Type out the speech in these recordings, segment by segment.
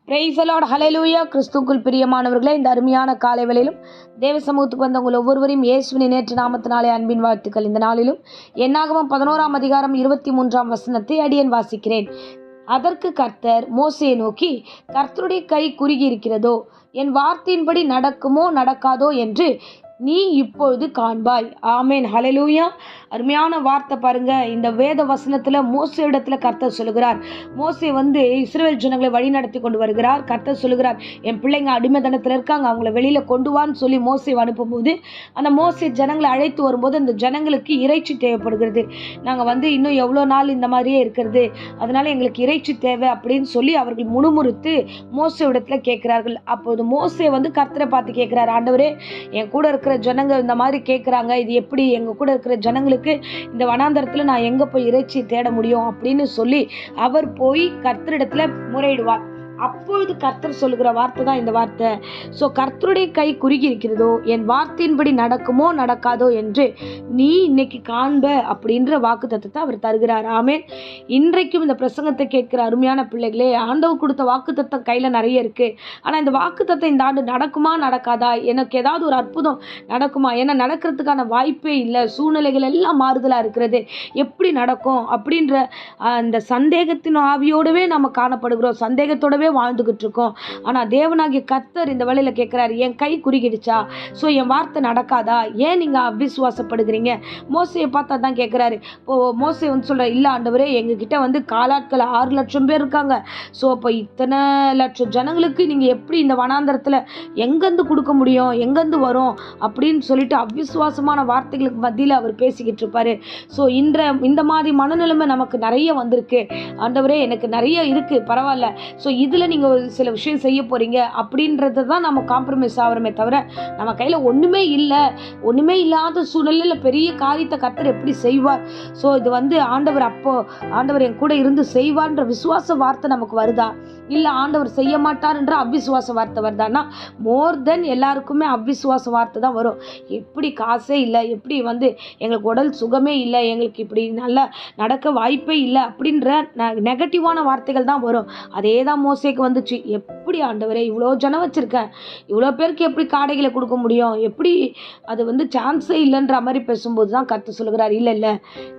Praise the Lord, ஹல்லேலூயா. கிறிஸ்துவுக்குள் பிரியமானவர்களே, இந்த அருமையான காலை வேளையிலும் தேவ சமூகத்துக்கு வந்த உங்கள் ஒவ்வொருவரையும் இயேசுவின் நேற்று நாமத்தினாலே அன்பின் வாழ்த்துக்கள். இந்த நாளிலும் என்னாகமம் 11ஆம் அதிகாரம் 23ஆம் வசனத்தை அடியேன் வாசிக்கிறேன். அதற்கு கர்த்தர் மோசேயை நோக்கி, கர்த்தருடைய கை குறுகி இருக்கிறதோ, என் வார்த்தையின்படி நடக்குமோ நடக்காதோ என்று நீ இப்பொழுது காண்பாய். ஆமேன், ஹல்லேலூயா. அருமையான வார்த்தை பாருங்க. இந்த வேத வசனத்துல மோசே இடத்துல கர்த்தர் சொல்லுகிறார். மோசே இஸ்ரவேல் ஜனங்களை வழி நடத்தி கொண்டு வருகிறார். கர்த்தர் சொல்லுகிறார், என் பிள்ளைங்க அடிமைத்தனத்தில் இருக்காங்க, அவங்கள வெளியில கொண்டு வான்னு சொல்லி மோசே அனுப்பும்போது, அந்த மோசே ஜனங்களை அழைத்து வரும்போது அந்த ஜனங்களுக்கு இறைச்சி தேவைப்படுகிறது. நாங்கள் இன்னும் எவ்வளோ நாள் இந்த மாதிரியே இருக்கிறது, அதனால எங்களுக்கு இறைச்சி தேவை அப்படின்னு சொல்லி அவர்கள் முணுமுறுத்து மோசே இடத்துல கேட்கிறார்கள். அப்போது மோசே கர்த்தரை பார்த்து கேட்கிறார், ஆண்டவரே, என் கூட இருக்கிற ஜனங்க இந்த மாதிரி கேட்குறாங்க, இது எப்படி எங்க கூட இருக்கிற ஜனங்களுக்கு இந்த வனாந்தரத்தில் நான் எங்க போய் இறைச்சி தேட முடியும் அப்படின்னு சொல்லி அவர் போய் கர்த்தரிடத்துல முறையிடுவார். அப்பொழுது கர்த்தர் சொல்லுகிற வார்த்தை தான் இந்த வார்த்தை. கர்த்தருடைய கை குறுகி இருக்கிறதோ, என் வார்த்தையின்படி நடக்குமோ நடக்காதோ என்று நீ இன்னைக்கு காண்ப அப்படின்ற வாக்கு தத்தத்தை அவர் தருகிறார். ஆமேன். இன்றைக்கும் இந்த பிரசங்கத்தை கேட்கிற அருமையான பிள்ளைகளே, ஆண்டவர் கொடுத்த வாக்கு தத்தம் கையில் நிறைய இருக்கு. ஆனால் இந்த வாக்கு தத்தம் இந்த ஆண்டு நடக்குமா நடக்காதா, எனக்கு ஏதாவது ஒரு அற்புதம் நடக்குமா, ஏன்னா நடக்கிறதுக்கான வாய்ப்பே இல்லை, சூழ்நிலைகள் எல்லாம் மாறுதலாக இருக்கிறது, எப்படி நடக்கும் அப்படின்ற அந்த சந்தேகத்தின் ஆவியோடவே நம்ம காணப்படுகிறோம், சந்தேகத்தோடவே வாழ்ந்துகிட்டு இருக்கோம். ஆனா தேவனாகிய கர்த்தர் இந்த வேளையில கேட்கிறாரு, என் கை குறுகிடுச்சா, என் வார்த்தை நடக்காதா, ஏன் நீங்க அவிசுவாசப்படுகிறீங்க? மோசையை பார்த்தா தான் கேட்கிறாரு. மோசே சொல்ற, இல்ல ஆண்டவரே, எங்க கிட்ட காலாட்கள் 6 லட்சம் பேர் இருக்காங்க. அப்ப இத்தனை லட்சம் ஜனங்களுக்கு நீங்க எப்படி இந்த வனாந்தரத்துல எங்கிருந்து கொடுக்க முடியும், எங்கிருந்து வரும் அப்படின்னு சொல்லிட்டு அவிசுவாசமான வார்த்தைகளுக்கு மத்தியில அவர் பேசிக்கிட்டு இருப்பாரு. இந்த மாதிரி மனநிலைமை நமக்கு நிறைய வந்திருக்கு. ஆண்டவரே, எனக்கு நிறைய இருக்கு, பரவாயில்ல, இதுல நீங்க சில விஷயம் செய்ய போறீங்க அப்படின்றத தான் நம்ம காம்ப்ரமைஸ் ஆகிறோமே தவிர, நம்ம கையில ஒண்ணுமே இல்லாத சூழ்நிலையில பெரிய காரியத்தை கர்த்தர் எப்படி செய்வார்? இது ஆண்டவர் என் கூட இருந்து செய்வார்ன்ற விசுவாச வார்த்தை நமக்கு வருதா, இல்ல ஆண்டவர் செய்ய மாட்டார்ன்ற அவிசுவாச வார்த்தை வருதான்னா, மோர் தென் எல்லாருக்குமே அவிசுவாச வார்த்தை தான் வரும். எப்படி காசே இல்லை, எப்படி எங்களுக்கு உடல் சுகமே இல்லை, எங்களுக்கு இப்படி நல்லா நடக்க வாய்ப்பே இல்லை அப்படின்ற நெகட்டிவான வார்த்தைகள் தான் வரும். அதே தான் மோசேக்கு வந்துச்சு. எப்படி ஆண்டவரே, இவ்வளோ ஜனம் வச்சிருக்கேன், இவ்வளோ பேருக்கு எப்படி காடைகளை கொடுக்க முடியும், எப்படி அது சான்ஸே இல்லைன்ற மாதிரி பேசும்போது தான் கர்த்தர் சொல்லுகிறார், இல்லை,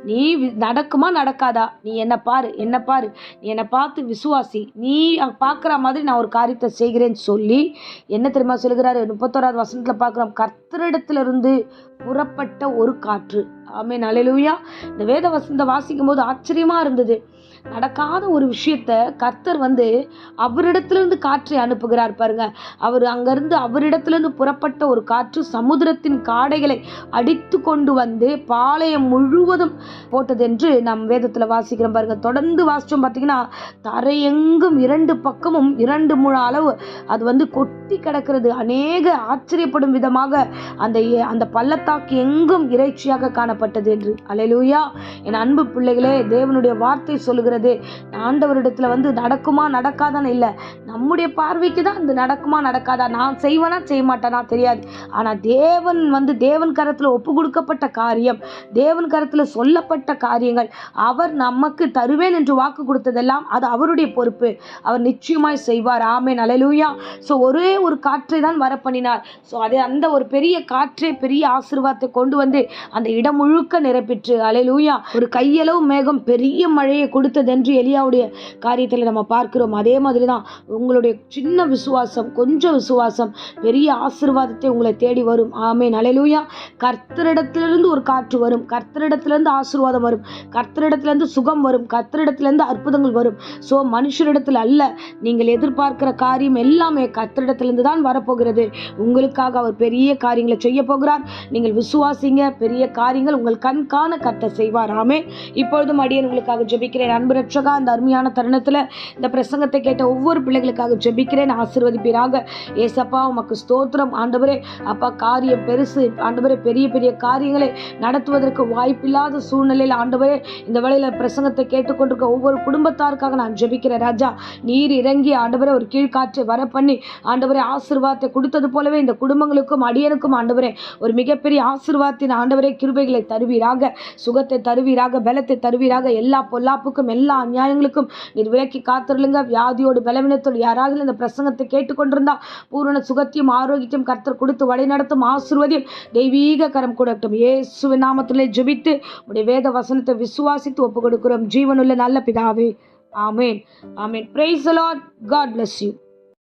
நீ நடக்குமா நடக்காதா, நீ என்ன பாரு, நீ என்னை பார்த்து விசுவாசி, நீ பார்க்குற மாதிரி நான் ஒரு காரியத்தை செய்கிறேன்னு சொல்லி என்ன தெரியுமா சொல்லுகிறாரு? 31ஆவது வசனத்துல பார்க்குறோம், கர்த்தரிடத்திலிருந்து புறப்பட்ட ஒரு காற்று. ஆமென், அல்லேலூயா. இந்த வேத வசனத்தை வாசிக்கும் போது ஆச்சரியமா இருந்தது. நடக்காத ஒரு விஷயத்த கர்த்தர் அவரிடத்திலிருந்து காற்றை அனுப்புகிறார் பாருங்க. அங்கிருந்து அவரிடத்திலிருந்து புறப்பட்ட ஒரு காற்று சமுத்திரத்தின் காடைகளை அடித்து கொண்டு பாளையம் முழுவதும் போட்டது என்று நாம் வேதத்துல வாசிக்கிறோம் பாருங்க. தொடர்ந்து வாசிச்சோம் பார்த்தீங்கன்னா, தரையெங்கும் 2 பக்கமும் 2 முழ அளவு அது கொட்டி கிடக்கிறது. அநேக ஆச்சரியப்படும் விதமாக அந்த பள்ளத்தாக்கு எங்கும் இறைச்சியாக காணப்பட்டது என்று. அல்லேலூயா. என் அன்பு பிள்ளைகளே, தேவனுடைய வார்த்தை சொல்லுகிறது, ஆண்டவரிடத்துல நடக்குமா நடக்காதான்னு இல்லை, நம்முடைய பார்வைக்கு தான் இது நடக்குமா நடக்காதா, நான் செய்வேனா செய்ய மாட்டேனா தெரியாது. ஆனா தேவன் கரத்துல ஒப்பு கொடுக்கப்பட்ட காரியம், தேவன் கரத்துல சொல்லப்பட்ட காரியங்கள், அவர் நமக்கு தருவேன் என்று வாக்கு கொடுத்ததெல்லாம் அது அவருடைய பொறுப்பு, அவர் நிச்சயமாய் செய்வார். ஆமென், அல்லேலூயா. ஒரே ஒரு காற்றை தான் வர பண்ணினார். அந்த ஒரு பெரிய காற்றே பெரிய ஆசீர்வாதத்தை கொண்டு அந்த இடம் முழுக்க நிரப்பிற்று. அல்லேலூயா. ஒரு கையளவு மேகம் பெரிய மழையை கொடுத்தது என்று எலியாவுடைய காரியத்தில் நம்ம பார்க்கிறோம். அதே மாதிரி தான் உங்களுடைய சின்ன விசுவாசம், கொஞ்சம் விசுவாசம் பெரிய ஆசீர்வாதத்தை உங்களை தேடி வரும். ஆமென், அல்லேலூயா. கர்த்தரிடத்திலிருந்து ஒரு காற்று வரும், கர்த்தரிடத்திலிருந்து ஆசீர்வாதம் வரும், கர்த்தரிடத்திலிருந்து சுகம் வரும், கர்த்தரிடத்திலிருந்து அற்புதங்கள் வரும். மனுஷரிடத்தில் அல்ல, நீங்கள் எதிர்பார்க்கிற காரியம் எல்லாமே கர்த்தரிடத்திலிருந்து தான் வரப்போகிறது. உங்களுக்காக அவர் பெரிய காரியங்களை செய்ய போகிறார். நீங்கள் விசுவாசிங்க, பெரிய காரியங்கள் உங்கள் கண் காண கர்த்தர் செய்வார். ஆமென். இப்பொழுதும் அடியேன் உங்களுக்காக ஜெபிக்கிறேன். அன்பு ரட்சகா, அந்த அருமையான தருணத்துல இந்த பிரசங்கத்தை கேட்ட ஒவ்வொரு பிள்ளைகளுக்காக ஜெபிக்கிறேன். ஆசீர்வதிப்பீராக. ஏசப்பா, உமக்கு ஸ்தோத்திரம் ஆண்டவரே. அப்பா, காரியம் பெருசு ஆண்டவரே, பெரிய பெரிய காரியங்களை நடத்துவதற்கு வாய்ப்பில்லாத சூழ்நிலையில் ஆண்டவரே, இந்த வேளையில பிரசங்கத்தை கேட்டுக்கொண்டிருக்க ஒவ்வொரு குடும்பத்தாருக்காக நான் ஜெபிக்கிறேன் ராஜா. நீர் இறங்கி ஆண்டவரே ஒரு கீழ்காற்றை வர பண்ணி ஆண்டவரே ஆசீர்வாதத்தை கொடுத்தது போலவே இந்த குடும்பங்களுக்கும் அடியனுக்கும் ஆண்டவரே ஒரு மிகப்பெரிய ஆசீர்வாதத்தின் ஆண்டவரே கிருபைகளை தருவீராக, சுகத்தை தருவீராக, பலத்தை தருவீராக, எல்லா பொல்லாப்புக்கும் எல்லா அநியாயங்களுக்கும் நீர் விலக்கி காத்திருளுங்க. வியாதியோடு பலவீனத்தோடு யாராவது இந்த பிரசங்கத்தை கேட்டுக்கொண்டிருந்தா பூரண சுகத்தையும் ஆரோக்கியத்தையும் கர்த்தர் கொடுத்து வழிநடத்தும் ஆசீர்வதியும் தெய்வீக கரம் கொடுக்கட்டும். இயேசுவின் நாமத்திலே ஜெபித்து உடைய வேத வசனத்தை விசுவாசித்து ஒப்பு கொடுக்கிறோம் ஜீவனுள்ள நல்ல பிதாவே. ஆமேன். ஆமேன். Praise the Lord. God bless you.